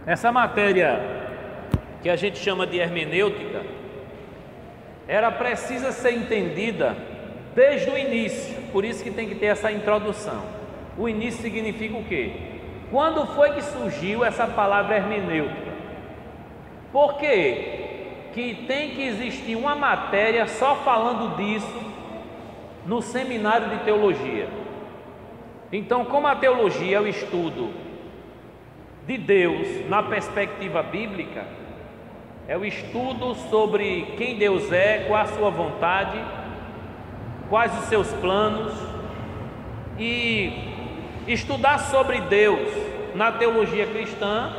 Essa matéria que a gente chama de hermenêutica, era precisa ser entendida desde o início, por isso que tem que ter essa introdução. O início significa o quê? Quando foi que surgiu essa palavra hermenêutica? Por que tem que existir uma matéria só falando disso no seminário de teologia? Então, como a teologia é o estudo de Deus na perspectiva bíblica, é o estudo sobre quem Deus é, qual a sua vontade, quais os seus planos, e estudar sobre Deus na teologia cristã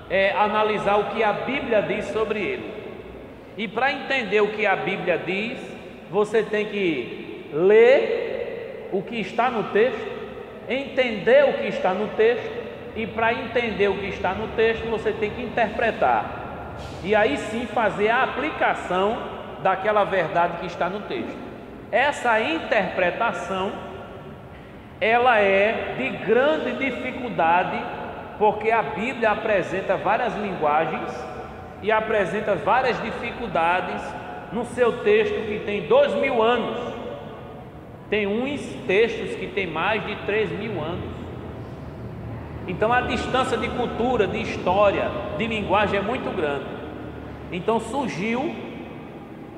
é analisar o que a Bíblia diz sobre Ele. E para entender o que a Bíblia diz, você tem que ler o que está no texto, entender o que está no texto, e para entender o que está no texto, você tem que interpretar. E aí sim fazer a aplicação daquela verdade que está no texto. Essa interpretação, ela é de grande dificuldade, porque a Bíblia apresenta várias linguagens e apresenta várias dificuldades no seu texto que tem 2000 anos. Tem uns textos que tem mais de 3000 anos. Então a distância de cultura, de história, de linguagem é muito grande. Então surgiu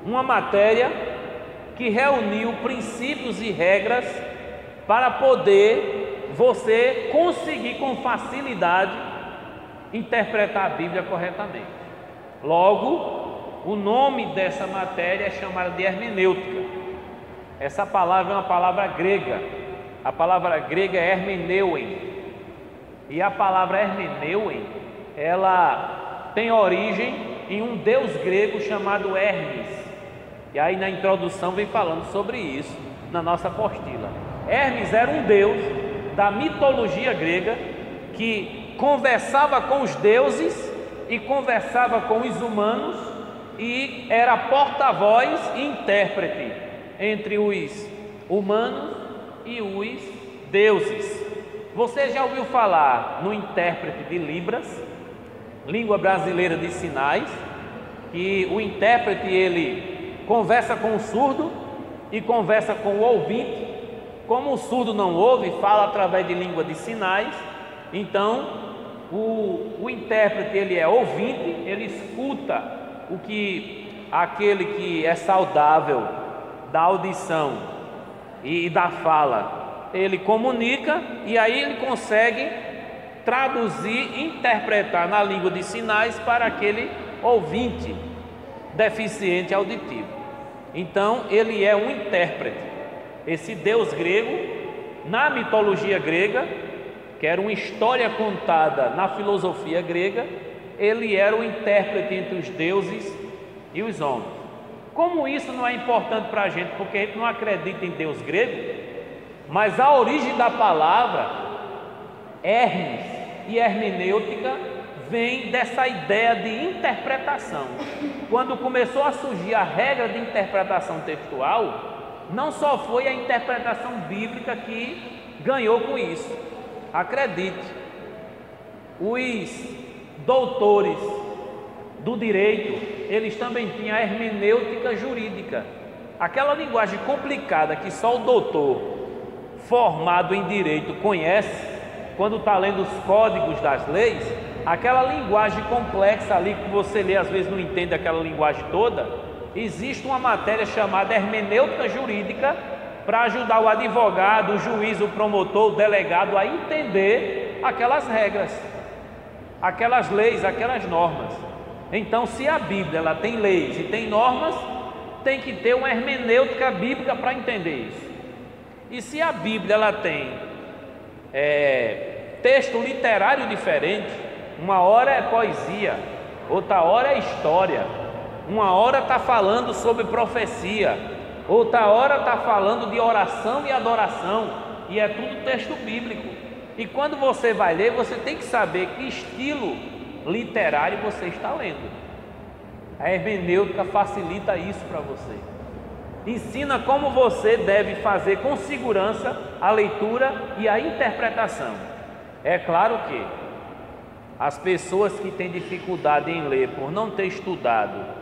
uma matéria que reuniu princípios e regras para poder você conseguir com facilidade interpretar a Bíblia corretamente. Logo, o nome dessa matéria é chamada de hermenêutica. Essa palavra é uma palavra grega. A palavra grega é hermeneuem. E a palavra hermeneuem, ela tem origem em um deus grego chamado Hermes. E aí na introdução vem falando sobre isso na nossa apostila. Hermes era um deus da mitologia grega que conversava com os deuses e conversava com os humanos e era porta-voz e intérprete entre os humanos e os deuses. Você já ouviu falar no intérprete de Libras, língua brasileira de sinais, que o intérprete ele conversa com o surdo e conversa com o ouvinte. Como o surdo não ouve, fala através de língua de sinais, então o intérprete ele é ouvinte, ele escuta o que aquele que é saudável da audição e da fala ele comunica, e aí ele consegue traduzir, interpretar na língua de sinais para aquele ouvinte deficiente auditivo. Então ele é um intérprete. Esse deus grego, na mitologia grega, que era uma história contada na filosofia grega, ele era o intérprete entre os deuses e os homens. Como isso não é importante para a gente, porque a gente não acredita em Deus grego, mas a origem da palavra Hermes e hermenêutica vem dessa ideia de interpretação. Quando começou a surgir a regra de interpretação textual, não só foi a interpretação bíblica que ganhou com isso. Acredite, os doutores do direito, eles também tinham a hermenêutica jurídica. Aquela linguagem complicada que só o doutor formado em direito conhece, quando está lendo os códigos das leis, aquela linguagem complexa ali que você lê, às vezes não entende aquela linguagem toda. Existe uma matéria chamada hermenêutica jurídica para ajudar o advogado, o juiz, o promotor, o delegado a entender aquelas regras, aquelas leis, aquelas normas. Então, se a Bíblia ela tem leis e tem normas, tem que ter uma hermenêutica bíblica para entender isso. E se a Bíblia ela tem texto literário diferente, uma hora é poesia, outra hora é história, uma hora está falando sobre profecia, outra hora está falando de oração e adoração, e é tudo texto bíblico. E quando você vai ler, você tem que saber que estilo literário você está lendo. A hermenêutica facilita isso para você. Ensina como você deve fazer com segurança a leitura e a interpretação. É claro que As pessoas que têm dificuldade em ler por não ter estudado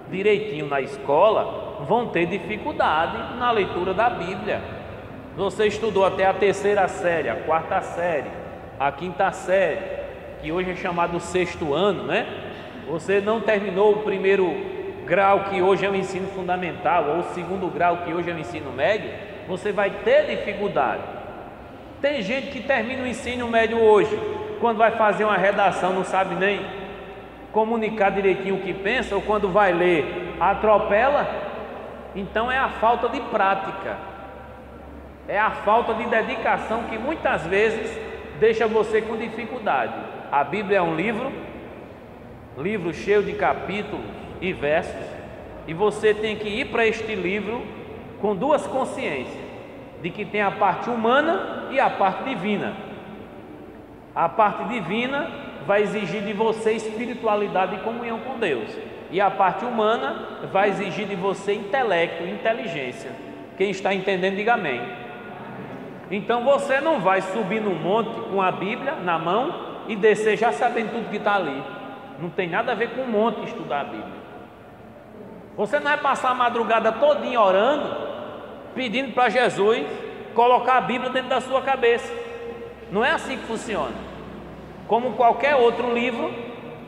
direitinho na escola vão ter dificuldade na leitura da Bíblia. Você estudou até a 3ª série, a 4ª série, a 5ª série, que hoje é chamado 6º ano, né? Você não terminou o 1º grau, que hoje é o ensino fundamental, ou o 2º grau, que hoje é o ensino médio, você vai ter dificuldade. Tem gente que termina o ensino médio hoje, quando vai fazer uma redação não sabe nem comunicar direitinho o que pensa, ou quando vai ler atropela. Então é a falta de prática, é a falta de dedicação que muitas vezes deixa você com dificuldade. A Bíblia é um livro cheio de capítulos e versos, e você tem que ir para este livro com duas consciências, de que tem a parte humana e a parte divina. A parte divina vai exigir de você espiritualidade e comunhão com Deus, e a parte humana vai exigir de você intelecto e inteligência. Quem está entendendo, diga amém. Então você não vai subir no monte com a Bíblia na mão e descer já sabendo tudo que está ali. Não tem nada a ver com o monte estudar a Bíblia. Você não vai passar a madrugada todinha orando, pedindo para Jesus colocar a Bíblia dentro da sua cabeça. Não é assim que funciona. Como qualquer outro livro,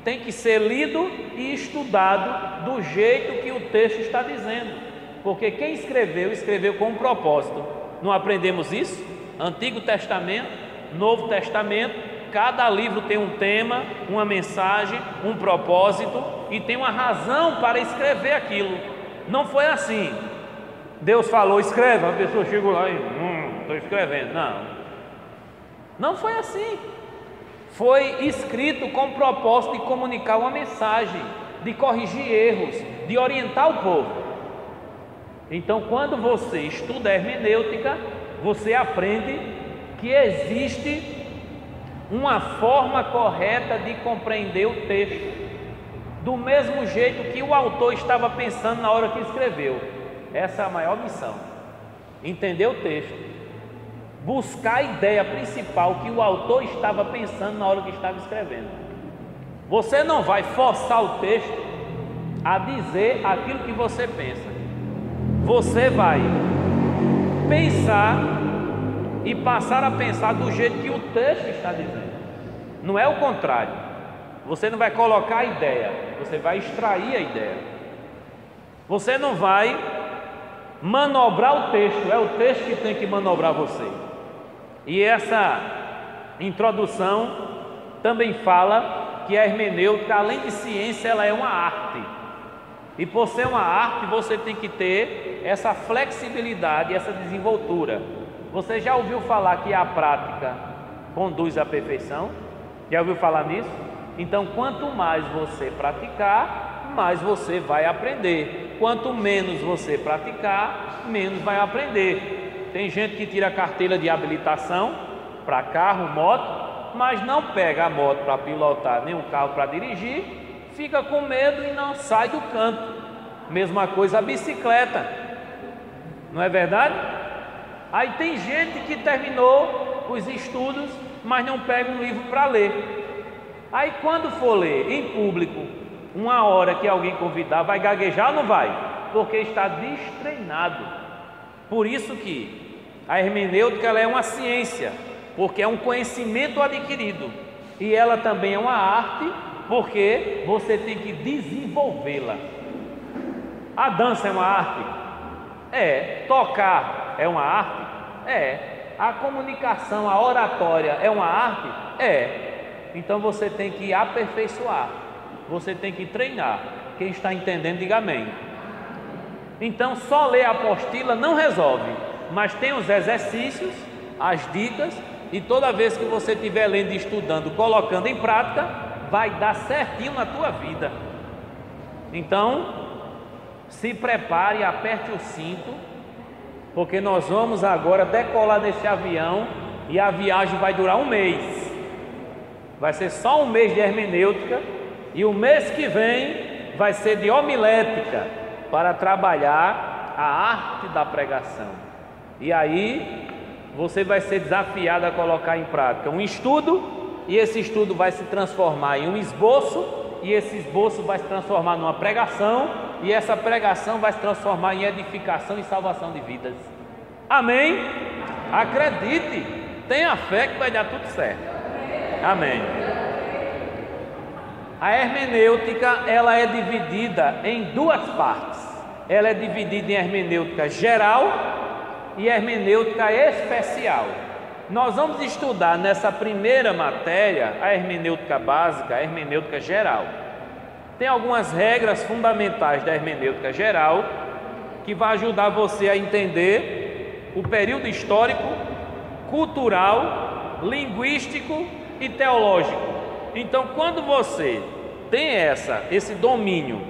tem que ser lido e estudado do jeito que o texto está dizendo, porque quem escreveu com um propósito. Não aprendemos isso? Antigo Testamento, Novo Testamento, cada livro tem um tema, uma mensagem, um propósito e tem uma razão para escrever aquilo. Não foi assim. Deus falou, escreve, a pessoa chegou lá e estou escrevendo. Não foi assim. Foi escrito com o propósito de comunicar uma mensagem, de corrigir erros, de orientar o povo. Então, quando você estuda a hermenêutica, você aprende que existe uma forma correta de compreender o texto, do mesmo jeito que o autor estava pensando na hora que escreveu. Essa é a maior missão: entender o texto, buscar a ideia principal que o autor estava pensando na hora que estava escrevendo. Você não vai forçar o texto a dizer aquilo que você pensa. Você vai pensar e passar a pensar do jeito que o texto está dizendo. Não é o contrário. Você não vai colocar a ideia, você vai extrair a ideia. Você não vai manobrar o texto, é o texto que tem que manobrar você. E essa introdução também fala que a hermenêutica, além de ciência, ela é uma arte. E por ser uma arte, você tem que ter essa flexibilidade, essa desenvoltura. Você já ouviu falar que a prática conduz à perfeição? Já ouviu falar nisso? Então, quanto mais você praticar, mais você vai aprender. Quanto menos você praticar, menos vai aprender. Tem gente que tira a carteira de habilitação para carro, moto, mas não pega a moto para pilotar, nem o carro para dirigir, fica com medo e não sai do canto. Mesma coisa a bicicleta, não é verdade? Aí tem gente que terminou os estudos, mas não pega um livro para ler. Aí quando for ler em público, uma hora que alguém convidar, vai gaguejar ou não vai? Porque está destreinado. Por isso que a hermenêutica ela é uma ciência, porque é um conhecimento adquirido. E ela também é uma arte, porque você tem que desenvolvê-la. A dança é uma arte? É. Tocar é uma arte? É. A comunicação, a oratória é uma arte? É. Então você tem que aperfeiçoar, você tem que treinar. Quem está entendendo, diga amém. Então só ler a apostila não resolve, mas tem os exercícios, as dicas, e toda vez que você estiver lendo e estudando, colocando em prática, vai dar certinho na tua vida. Então se prepare, aperte o cinto, porque nós vamos agora decolar desse avião e a viagem vai durar um mês. Vai ser só um mês de hermenêutica e o mês que vem vai ser de homilética, para trabalhar a arte da pregação. E aí você vai ser desafiado a colocar em prática um estudo e esse estudo vai se transformar em um esboço, e esse esboço vai se transformar numa pregação, e essa pregação vai se transformar em edificação e salvação de vidas. Amém? Acredite, tenha fé que vai dar tudo certo. Amém. A hermenêutica, ela é dividida em duas partes. Ela é dividida em hermenêutica geral e hermenêutica especial. Nós vamos estudar nessa primeira matéria a hermenêutica básica, a hermenêutica geral. Tem algumas regras fundamentais da hermenêutica geral que vai ajudar você a entender o período histórico, cultural, linguístico e teológico. Então, quando você tem esse domínio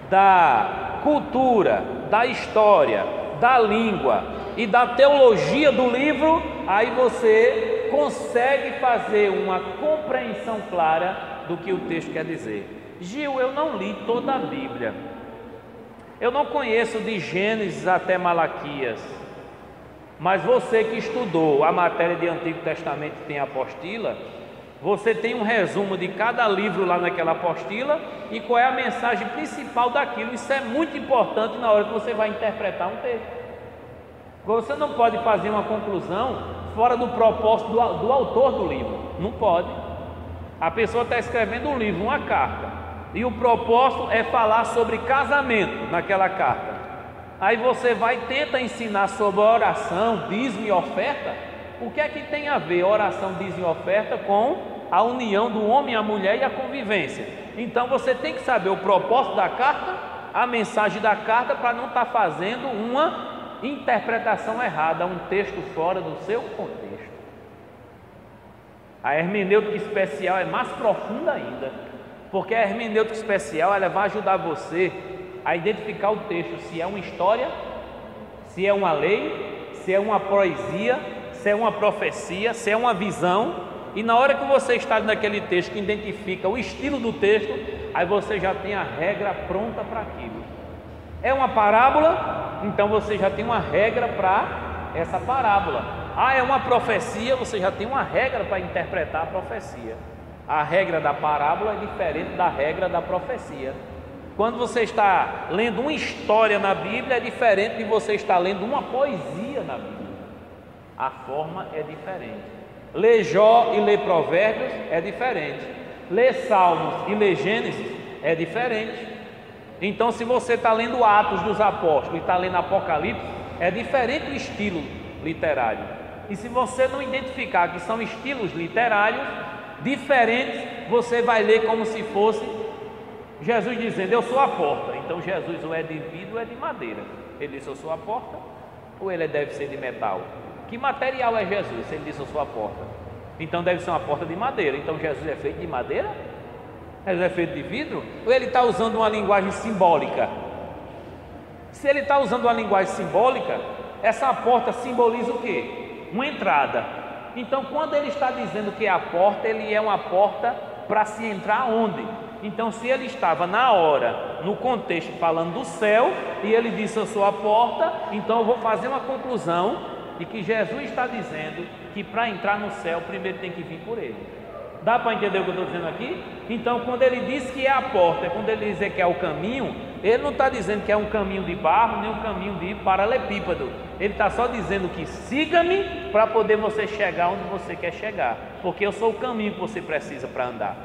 da cultura, da história, da língua e da teologia do livro, aí você consegue fazer uma compreensão clara do que o texto quer dizer. Gil, eu não li toda a Bíblia. Eu não conheço de Gênesis até Malaquias. Mas você que estudou a matéria de Antigo Testamento e tem apostila, você tem um resumo de cada livro lá naquela apostila e qual é a mensagem principal daquilo. Isso é muito importante na hora que você vai interpretar um texto. Você não pode fazer uma conclusão fora do propósito do autor do livro. Não pode. A pessoa está escrevendo um livro, uma carta, e o propósito é falar sobre casamento naquela carta. Aí você vai tentar ensinar sobre oração, dízimo e oferta. O que é que tem a ver oração, dízimo e oferta com a união do homem, a mulher e a convivência? Então você tem que saber o propósito da carta, a mensagem da carta, para não estar fazendo uma interpretação errada, um texto fora do seu contexto. A hermenêutica especial é mais profunda ainda, porque a hermenêutica especial ela vai ajudar você a identificar o texto, se é uma história, se é uma lei, se é uma poesia, se é uma profecia, se é uma visão. E na hora que você está naquele texto que identifica o estilo do texto, aí você já tem a regra pronta para aquilo. É uma parábola, então você já tem uma regra para essa parábola. Ah, é uma profecia, você já tem uma regra para interpretar a profecia. A regra da parábola é diferente da regra da profecia. Quando você está lendo uma história na Bíblia, é diferente de você estar lendo uma poesia na Bíblia. A forma é diferente. Ler Jó e ler Provérbios é diferente. Ler Salmos e ler Gênesis é diferente. Então, se você está lendo Atos dos Apóstolos e está lendo Apocalipse, é diferente o estilo literário. E se você não identificar que são estilos literários diferentes, você vai ler como se fosse Jesus dizendo, eu sou a porta. Então Jesus ou é de vidro ou é de madeira. Ele disse, eu sou a porta, ou ele deve ser de metal? Que material é Jesus? Se ele disse, eu sou a porta, então deve ser uma porta de madeira. Então Jesus é feito de madeira? Jesus é feito de vidro? Ou ele está usando uma linguagem simbólica? Se ele está usando uma linguagem simbólica, essa porta simboliza o quê? Uma entrada. Então quando ele está dizendo que é a porta, ele é uma porta para se entrar onde? Então, se ele estava na hora, no contexto, falando do céu, e ele disse, eu sou a porta, então eu vou fazer uma conclusão de que Jesus está dizendo que para entrar no céu, primeiro tem que vir por ele. Dá para entender o que eu estou dizendo aqui? Então, quando ele diz que é a porta, quando ele diz que é o caminho, ele não está dizendo que é um caminho de barro, nem um caminho de paralelepípedo. Ele está só dizendo que siga-me para poder você chegar onde você quer chegar, porque eu sou o caminho que você precisa para andar.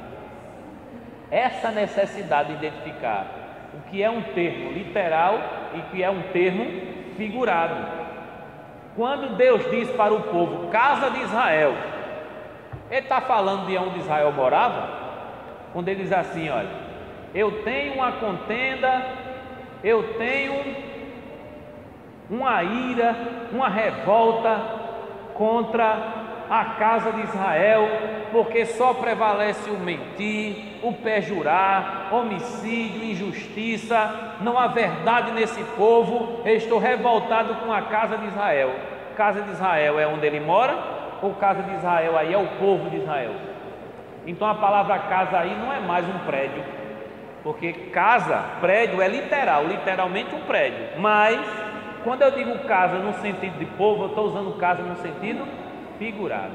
Essa necessidade de identificar o que é um termo literal e o que é um termo figurado. Quando Deus diz para o povo, casa de Israel, ele está falando de onde Israel morava? Quando ele diz assim, olha, eu tenho uma contenda, eu tenho uma ira, uma revolta contra a casa de Israel, porque só prevalece o mentir, o perjurar, homicídio, injustiça, não há verdade nesse povo. Eu estou revoltado com a casa de Israel. Casa de Israel é onde ele mora, ou casa de Israel aí é o povo de Israel? Então a palavra casa aí não é mais um prédio, porque casa, prédio é literal, literalmente um prédio, mas quando eu digo casa no sentido de povo, eu estou usando casa no sentido figurado.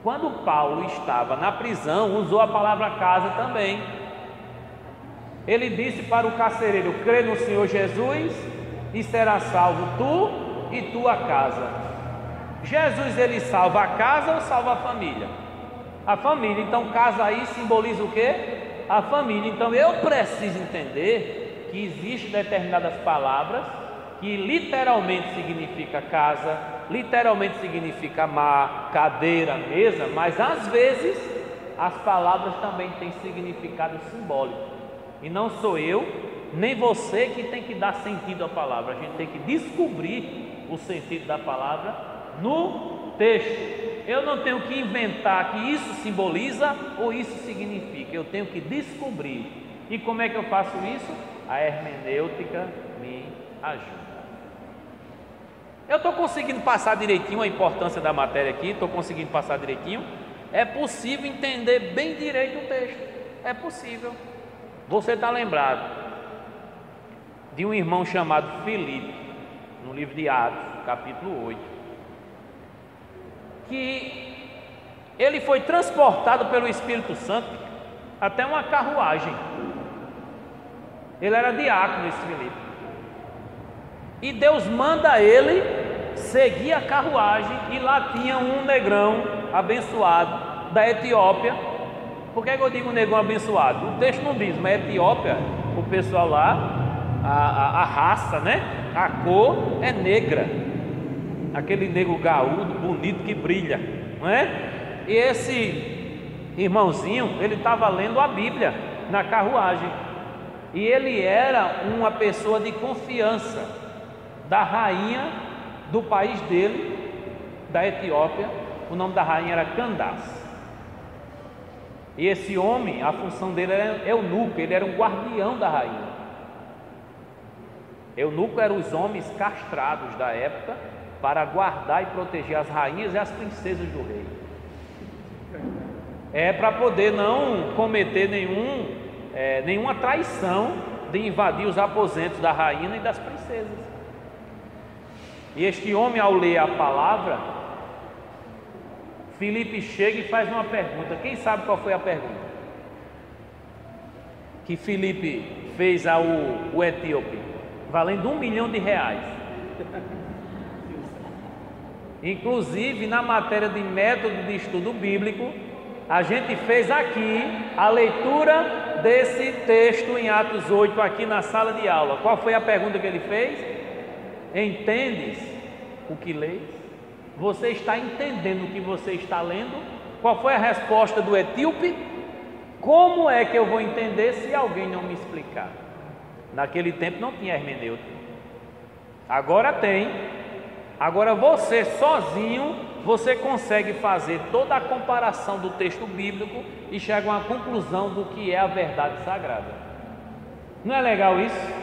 Quando Paulo estava na prisão, usou a palavra casa também. Ele disse para o carcereiro: crê no Senhor Jesus e será salvo tu e tua casa. Jesus, ele salva a casa ou salva a família? A família. Então casa aí simboliza o quê? A família. Então eu preciso entender que existem determinadas palavras que literalmente significa casa, literalmente significa mar, cadeira, mesa, mas às vezes as palavras também têm significado simbólico. E não sou eu, nem você que tem que dar sentido à palavra. A gente tem que descobrir o sentido da palavra no texto. Eu não tenho que inventar que isso simboliza ou isso significa. Eu tenho que descobrir. E como é que eu faço isso? A hermenêutica me ajuda. Eu estou conseguindo passar direitinho a importância da matéria aqui, estou conseguindo passar direitinho. É possível entender bem direito o texto. É possível. Você está lembrado de um irmão chamado Filipe, no livro de Atos, capítulo 8, que ele foi transportado pelo Espírito Santo até uma carruagem. Ele era diácono, esse Filipe. E Deus manda ele seguir a carruagem, e lá tinha um negrão abençoado da Etiópia. Por que eu digo negrão abençoado? O texto não diz, mas Etiópia, o pessoal lá, a raça, né? A cor é negra. Aquele negro gaúdo, bonito, que brilha, não é? E esse irmãozinho, ele estava lendo a Bíblia na carruagem. E ele era uma pessoa de confiança da rainha do país dele, da Etiópia. O nome da rainha era Candace. E esse homem, a função dele era eunuco, ele era um guardião da rainha. Eunuco eram os homens castrados da época para guardar e proteger as rainhas e as princesas do rei. É para poder não cometer nenhuma traição de invadir os aposentos da rainha e das princesas. E este homem, ao ler a palavra, Filipe chega e faz uma pergunta. Quem sabe qual foi a pergunta que Filipe fez ao etíope, valendo R$1 milhão? Inclusive, na matéria de método de estudo bíblico, a gente fez aqui a leitura desse texto em Atos 8, aqui na sala de aula. Qual foi a pergunta que ele fez? Entendes o que lês? Você está entendendo o que você está lendo? Qual foi a resposta do etíope? Como é que eu vou entender se alguém não me explicar? Naquele tempo não tinha hermenêutica. Agora tem. Agora você sozinho, você consegue fazer toda a comparação do texto bíblico e chega a uma conclusão do que é a verdade sagrada. Não é legal isso?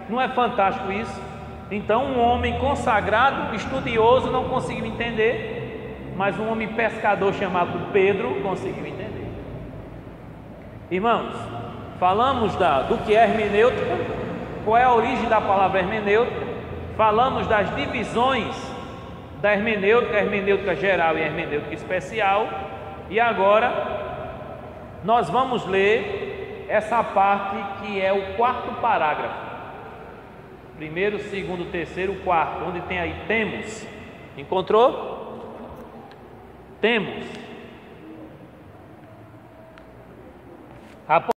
Não é fantástico isso? Então um homem consagrado, estudioso, não conseguiu entender, mas um homem pescador chamado Pedro conseguiu entender. Irmãos, falamos do que é hermenêutica, qual é a origem da palavra hermenêutica, falamos das divisões da hermenêutica, a hermenêutica geral e a hermenêutica especial, e agora nós vamos ler essa parte que é o quarto parágrafo. Primeiro, segundo, terceiro, quarto, onde tem aí temos. Encontrou? Temos.